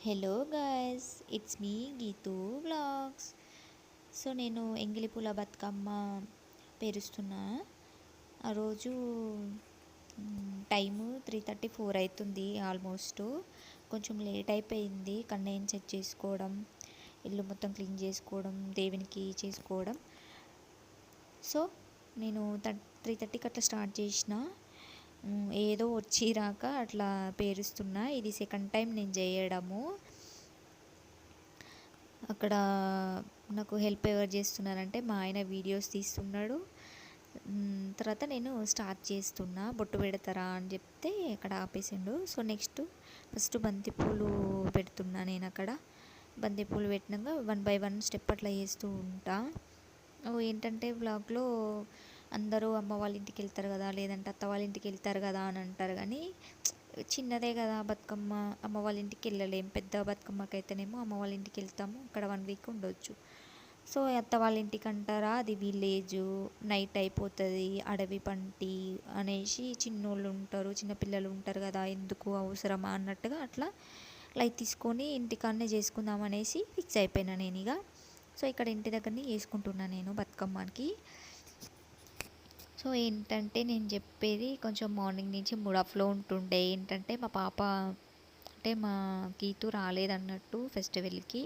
Hello guys, it's me Geethu vlogs. So నేను ఎంగిలి పూల బతుకమ్మ పేరుస్తున్నా. ఆ రోజు టైము 3:34 అవుతుంది. ఆల్మోస్ట్ కొంచెం లేట్ అయిపోయింది. కన్నయ్యని సెట్ చేసుకోవడం, ఇల్లు మొత్తం క్లీన్ చేసుకోవడం, దేవునికి చేసుకోవడం. సో నేను 3:30కి అట్లా స్టార్ట్ చేసిన. ఏదో వచ్చిరాక అట్లా పేరుస్తున్నా. ఇది సెకండ్ టైం నేను చేయడము. అక్కడ నాకు హెల్ప్ ఎవరు చేస్తున్నారంటే మా ఆయన వీడియోస్ తీస్తున్నాడు. తర్వాత నేను స్టార్ట్ చేస్తున్నా. బొట్టు పెడతారా అని చెప్తే అక్కడ ఆపేసిండు. సో నెక్స్ట్ ఫస్ట్ బంతిపూలు పెడుతున్నా. నేను అక్కడ బంతిపూలు పెట్టినాక 1 by 1 స్టెప్ అట్లా చేస్తూ ఉంటా. ఏంటంటే వ్లాగ్లో అందరూ అమ్మ వాళ్ళ ఇంటికి వెళ్తారు కదా, లేదంటే అత్త వాళ్ళ ఇంటికి వెళ్తారు కదా అని అంటారు. కానీ చిన్నదే కదా బతుకమ్మ, అమ్మ వాళ్ళ ఇంటికి వెళ్ళలేం. పెద్ద బతుకమ్మకైతేనేమో అమ్మ వాళ్ళ ఇంటికి వెళ్తాము, అక్కడ 1 వీక్ ఉండొచ్చు. సో అత్త వాళ్ళ ఇంటికి అంటారా, అది విలేజ్, నైట్ అయిపోతుంది, అడవి పంటి అనేసి చిన్నోళ్ళు ఉంటారు, చిన్నపిల్లలు ఉంటారు కదా, ఎందుకు అవసరమా అన్నట్టుగా అట్లా లైట్ తీసుకొని ఇంటికాడనే చేసుకుందాం అనేసి ఫిక్స్ అయిపోయినా నేను ఇక. సో ఇక్కడ ఇంటి దగ్గరనే చేసుకుంటున్నాను నేను బతుకమ్మకి. సో ఏంటంటే నేను చెప్పేది కొంచెం మార్నింగ్ నుంచి మూడ్ ఆఫ్లో ఉంటుండే. ఏంటంటే మా పాప అంటే మా గీతు రాలేదన్నట్టు ఫెస్టివల్కి.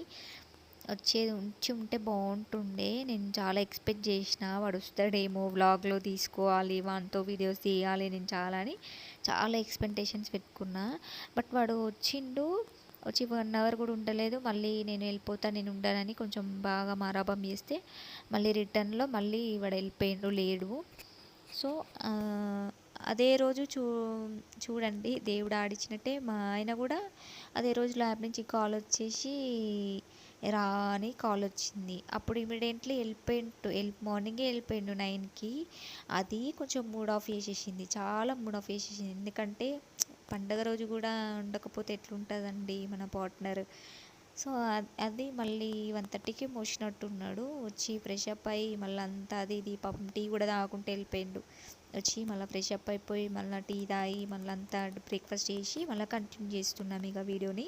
వచ్చేది ఉంటే బాగుంటుండే. నేను చాలా ఎక్స్పెక్ట్ చేసిన వాడు వస్తాడేమో, వ్లాగ్లో తీసుకోవాలి, వానితో వీడియోస్ తీయాలి నేను చాలా ఎక్స్పెక్టేషన్స్ పెట్టుకున్నా. బట్ వాడు వచ్చిండు. వచ్చి 1 అవర్ కూడా ఉండలేదు. మళ్ళీ నేను వెళ్ళిపోతా, నేను ఉండనని కొంచెం బాగా మారాబం చేస్తే మళ్ళీ రిటర్న్లో మళ్ళీ వాడు వెళ్ళిపోయిండు, లేడు. సో అదే రోజు చూడండి, దేవుడు ఆడిచ్చినట్టే మా ఆయన కూడా అదే రోజు ల్యాబ్ నుంచి కాల్ వచ్చేసి రా అని కాల్ వచ్చింది. అప్పుడు ఇమీడియట్లీ మార్నింగే వెళ్ళిపోయిండు 9కి. అది కొంచెం మూడ్ ఆఫ్ చేసేసింది, చాలా మూడ్ ఆఫ్ చేసేసింది. ఎందుకంటే పండగ రోజు కూడా ఉండకపోతే ఎట్లుంటుందండి మన పార్ట్నర్. సో అది మళ్ళీ 1:30కి మోసినట్టున్నాడు. వచ్చి ఫ్రెష్ అప్ అయ్యి మళ్ళీ అంతా అది ఇది పాపం టీ కూడా తాగుకుంటూ వెళ్ళిపోయిండు. వచ్చి మళ్ళీ ఫ్రెష్ అప్ అయిపోయి మళ్ళీ టీ తాగి మళ్ళీ అంతా బ్రేక్ఫాస్ట్ చేసి మళ్ళీ కంటిన్యూ చేస్తున్నాం ఇక వీడియోని.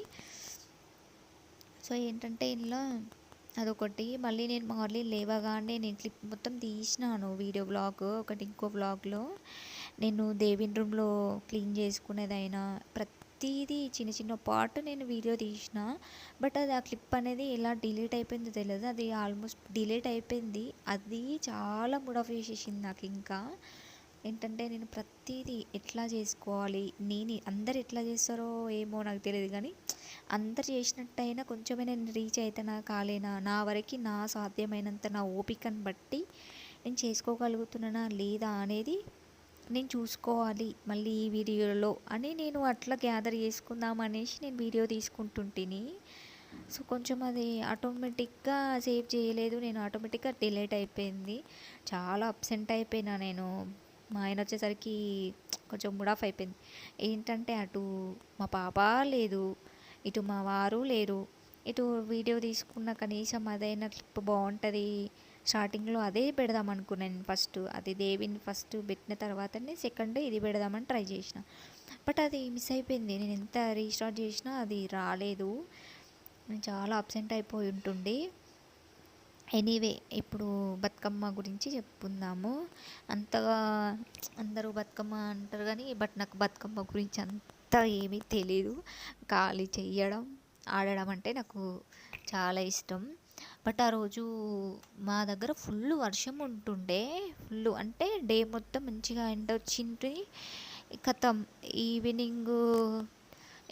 సో ఏంటంటే ఇలా అదొకటి. మళ్ళీ నేను మార్నింగ్ లేవగానే నేను క్లిప్ మొత్తం తీసినాను, వీడియో బ్లాగ్ ఒకటి. ఇంకో బ్లాగ్లో నేను దేవుని రూమ్లో క్లీన్ చేసుకునేదైనా ప్రతిదీ చిన్న చిన్న పార్ట్ నేను వీడియో తీసిన. బట్ అది ఆ క్లిప్ అనేది ఎలా డిలీట్ అయిపోయిందో తెలియదు. అది ఆల్మోస్ట్ డిలీట్ అయిపోయింది. అది చాలా మూడ్ ఆఫ్ చేసేసింది నాకు. ఇంకా ఏంటంటే నేను ప్రతిదీ ఎట్లా చేసుకోవాలి, అందరు ఎట్లా చేస్తారో ఏమో నాకు తెలియదు, కానీ అందరు చేసినట్టయినా కొంచెమే నేను రీచ్ అవుతానా కాలేనా, నా వరకు నా సాధ్యమైనంత నా ఓపికను బట్టి నేను చేసుకోగలుగుతున్నానా లేదా అనేది నేను చూసుకోవాలి మళ్ళీ ఈ వీడియోలో అని నేను అట్లా గ్యాదర్ చేసుకుందాం అనేసి నేను వీడియో తీసుకుంటుంటిని. సో కొంచెం అది ఆటోమేటిక్గా సేవ్ చేయలేదు నేను, ఆటోమేటిక్గా డిలీట్ అయిపోయింది. చాలా అప్సెంట్ అయిపోయినా నేను. మా ఆయన వచ్చేసరికి కొంచెం మూడ్ ఆఫ్ అయిపోయింది. ఏంటంటే అటు మా పాప లేదు, ఇటు మా వారు లేరు. ఇటు వీడియో తీసుకున్న కనీసం అదైనా క్లిప్ బాగుంటుంది. స్టార్టింగ్లో అదే పెడదాం అనుకున్నాను ఫస్ట్. అది దేవిని ఫస్ట్ పెట్టిన తర్వాతనే సెకండ్ ఇది పెడదామని ట్రై చేసిన. బట్ అది మిస్ అయిపోయింది. నేను ఎంత రీస్టార్ట్ చేసినా అది రాలేదు. నేను చాలా అబ్సెంట్ అయిపోయి ఉంటుండే. ఎనీవే ఇప్పుడు బతుకమ్మ గురించి చెప్పుకుందాము. అంతగా అందరూ బతుకమ్మ అంటారు కానీ బట్ నాకు బతుకమ్మ గురించి అంత ఏమీ తెలీదు. ఖాళీ చెయ్యడం, ఆడడం అంటే నాకు చాలా ఇష్టం. బట్ ఆ రోజు మా దగ్గర ఫుల్ వర్షం ఉంటుండే. ఫుల్ అంటే డే మొత్తం మంచిగా ఎండ వచ్చింది. కథం ఈవినింగ్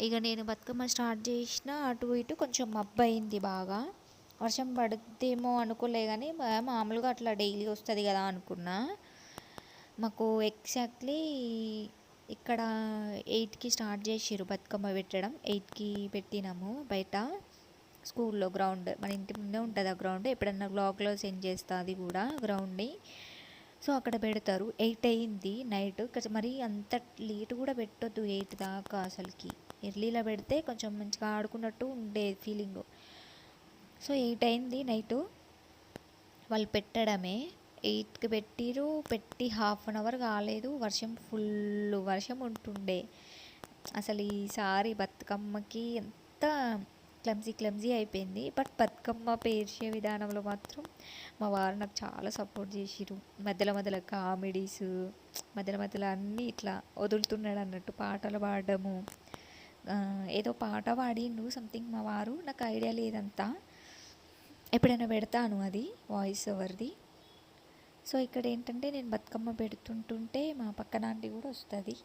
ఇక నేను బతుకమ్మ స్టార్ట్ చేసిన అటు ఇటు కొంచెం మబ్బు అయింది బాగా. వర్షం పడుద్దేమో అనుకోలే, కానీ మామూలుగా అట్లా డైలీ వస్తుంది కదా అనుకున్నా. మాకు ఎగ్జాక్ట్లీ ఇక్కడ 8కి స్టార్ట్ చేసిర్రు బతుకమ్మ పెట్టడం. 8కి పెట్టినాము బయట స్కూల్లో గ్రౌండ్, మన ఇంటి ముందే ఉంటుంది ఆ గ్రౌండ్. ఎప్పుడన్నా బ్లాగ్లో సెండ్ చేస్తా అది కూడా గ్రౌండ్ని. సో అక్కడ పెడతారు. 8 అయింది నైట్. మరి అంత లేట్ కూడా పెట్టొద్దు 8 దాకా. అసలుకి ఎర్లీలో పెడితే కొంచెం మంచిగా ఆడుకున్నట్టు ఉండే ఫీలింగ్. సో 8 అయింది నైటు. వాళ్ళు పెట్టడమే 8కి పెట్టిరు. పెట్టి 1/2 అవర్ కాలేదు, వర్షం ఫుల్ వర్షం ఉంటుండే. అసలు ఈసారి బతుకమ్మకి ఎంత క్లమ్జీ అయిపోయింది. బట్ బతుకమ్మ పేర్చే విధానంలో మాత్రం మా వారు నాకు చాలా సపోర్ట్ చేసిర్రు. మధ్యలో కామెడీస్, మధ్యలో అన్నీ ఇట్లా వదులుతున్నాడు అన్నట్టు పాటలు పాడడము. ఏదో పాట పాడిండు సంథింగ్ మా వారు, నాకు ఐడియా లేదంతా. ఎప్పుడైనా పెడతాను అది వాయిస్ ఓవర్ది. సో ఇక్కడ ఏంటంటే నేను బతుకమ్మ పెడుతుంటుంటే మా పక్కన ఆంటీ కూడా వస్తుంది,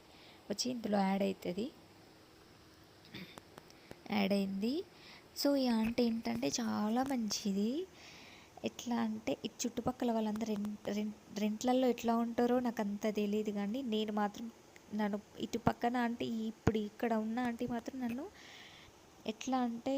వచ్చి ఇందులో యాడ్ అయింది. సో ఈ ఆంటీ ఏంటంటే చాలా మంచిది. ఎట్లా అంటే ఈ చుట్టుపక్కల వాళ్ళందరూ రెంట్లలో ఎట్లా ఉంటారో నాకు అంత తెలియదు, కానీ నేను మాత్రం నన్ను ఇటు పక్కన ఆంటీ, ఇప్పుడు ఇక్కడ ఉన్న ఆంటీ మాత్రం నన్ను ఎట్లా అంటే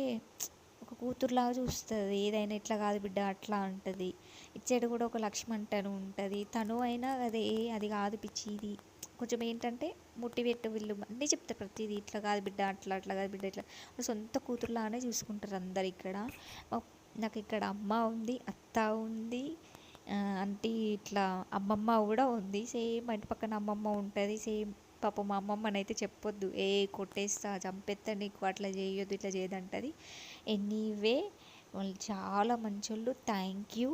ఒక కూతురులాగా చూస్తుంది. ఏదైనా ఇట్లా కాదు బిడ్డ అట్లా అంటుంది. ఇచ్చేడు కూడా ఒక లక్ష్మంటను ఉంటుంది. తను అయినా అదే అది కాదు పిచ్చి, ఇది కొంచెం ఏంటంటే మోటివేట్, వీళ్ళు అన్నీ చెప్తారు ప్రతిదీ. ఇట్లా కాదు బిడ్డ అట్లా, అట్లా కాదు బిడ్డ ఇట్లా. సొంత కూతురులానే చూసుకుంటారు అందరు ఇక్కడ. నాకు ఇక్కడ అమ్మ ఉంది, అత్త ఉంది, ఆంటీ ఇట్లా అమ్మమ్మ కూడా ఉంది. సేమ్ మా ఇంటి పక్కన అమ్మమ్మ ఉంటుంది సేమ్. పాపం మా అమ్మమ్మనైతే చెప్పొద్దు, కొట్టేస్తా చంపేస్తా నీకు, అట్లా చేయొద్దు ఇట్లా చేయదంటది. ఎనీవే వాళ్ళు చాలా మంచోళ్ళు. థ్యాంక్ యూ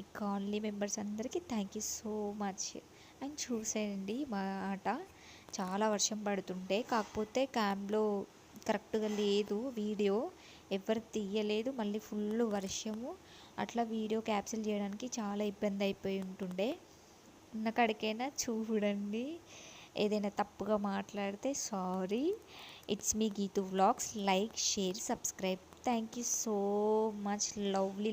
ఈ కాలనీ మెంబర్స్ అందరికీ thank you so much. And చూసేయండి మా ఆట, చాలా వర్షం పడుతుంటే, కాకపోతే క్యామ్లో కరెక్ట్గా లేదు వీడియో, ఎవరు తీయలేదు. మళ్ళీ ఫుల్ వర్షము, అట్లా వీడియో క్యాప్చర్ చేయడానికి చాలా ఇబ్బంది అయిపోయి ఉంటుండే. ఉన్న కాడికైనా చూడండి, ఏదైనా తప్పుగా మాట్లాడితే sorry. It's me Geethu vlogs. Like, share, subscribe. Thank you so much. Lovely